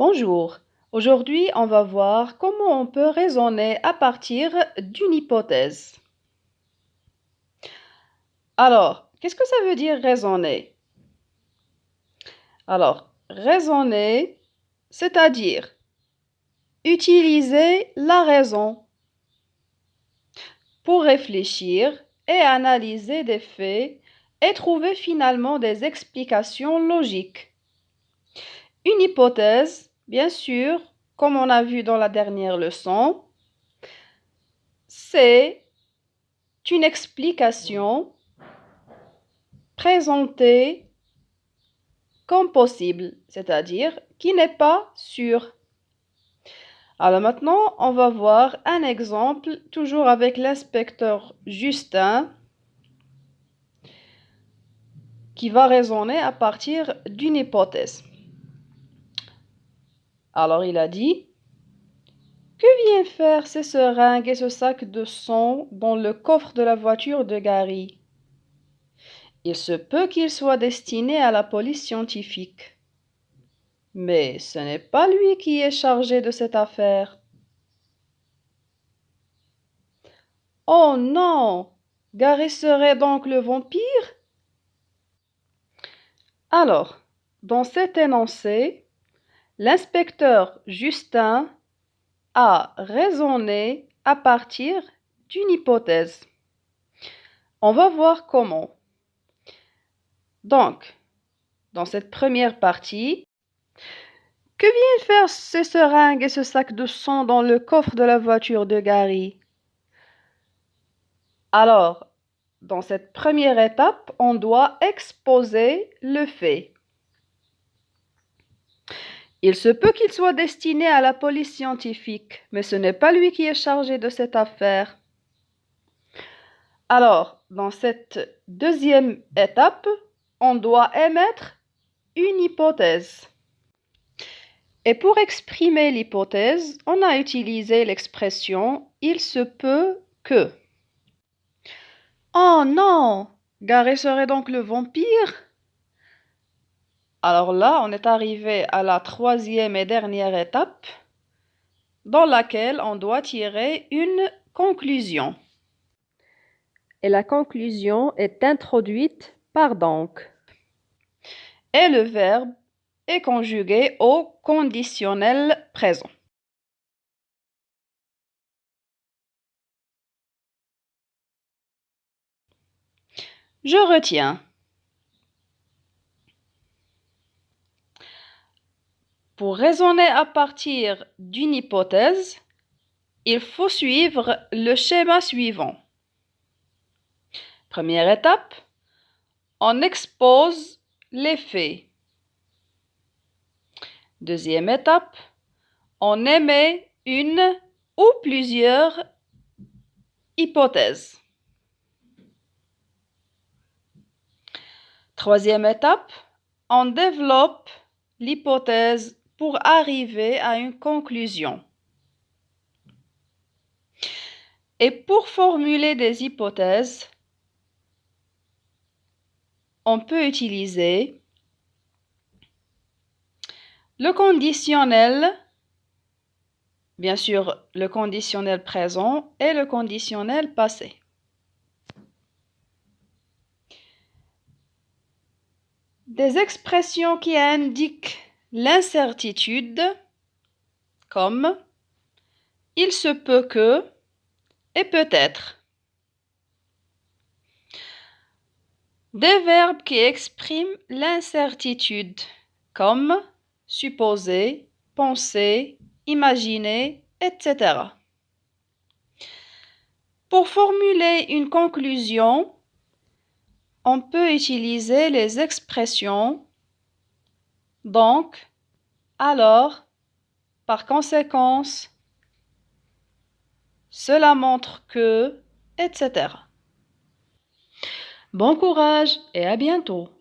Bonjour. Aujourd'hui, on va voir comment on peut raisonner à partir d'une hypothèse. Alors, qu'est-ce que ça veut dire raisonner? Alors, raisonner, c'est-à-dire utiliser la raison pour réfléchir et analyser des faits et trouver finalement des explications logiques. Une hypothèse, bien sûr, comme on a vu dans la dernière leçon, c'est une explication présentée comme possible, c'est-à-dire qui n'est pas sûre. Alors maintenant, on va voir un exemple, toujours avec l'inspecteur Justin, qui va raisonner à partir d'une hypothèse. Alors il a dit, que viennent faire ces seringues et ce sac de sang dans le coffre de la voiture de Gary? Il se peut qu'ils soient destinés à la police scientifique. Mais ce n'est pas lui qui est chargé de cette affaire. Oh non! Gary serait donc le vampire? Alors, dans cet énoncé, l'inspecteur Justin a raisonné à partir d'une hypothèse. On va voir comment. Donc, dans cette première partie, que viennent faire ces seringues et ce sac de sang dans le coffre de la voiture de Gary? Alors, dans cette première étape, on doit exposer le fait. Il se peut qu'il soit destiné à la police scientifique, mais ce n'est pas lui qui est chargé de cette affaire. Alors, dans cette deuxième étape, on doit émettre une hypothèse. Et pour exprimer l'hypothèse, on a utilisé l'expression « il se peut que ». Oh non! Gary serait donc le vampire? Alors là, on est arrivé à la troisième et dernière étape, dans laquelle on doit tirer une conclusion. Et la conclusion est introduite par donc. Et le verbe est conjugué au conditionnel présent. Je retiens. Pour raisonner à partir d'une hypothèse, il faut suivre le schéma suivant. Première étape, on expose les faits. Deuxième étape, on émet une ou plusieurs hypothèses. Troisième étape, on développe l'hypothèse pour arriver à une conclusion. Et pour formuler des hypothèses, on peut utiliser le conditionnel, bien sûr le conditionnel présent et le conditionnel passé. Des expressions qui indiquent l'incertitude, comme « il se peut que » et « peut-être ». Des verbes qui expriment l'incertitude, comme « supposer »,« penser »,« imaginer », etc. Pour formuler une conclusion, on peut utiliser les expressions « donc »,« alors »,« par conséquence »,« cela montre que », etc. Bon courage et à bientôt!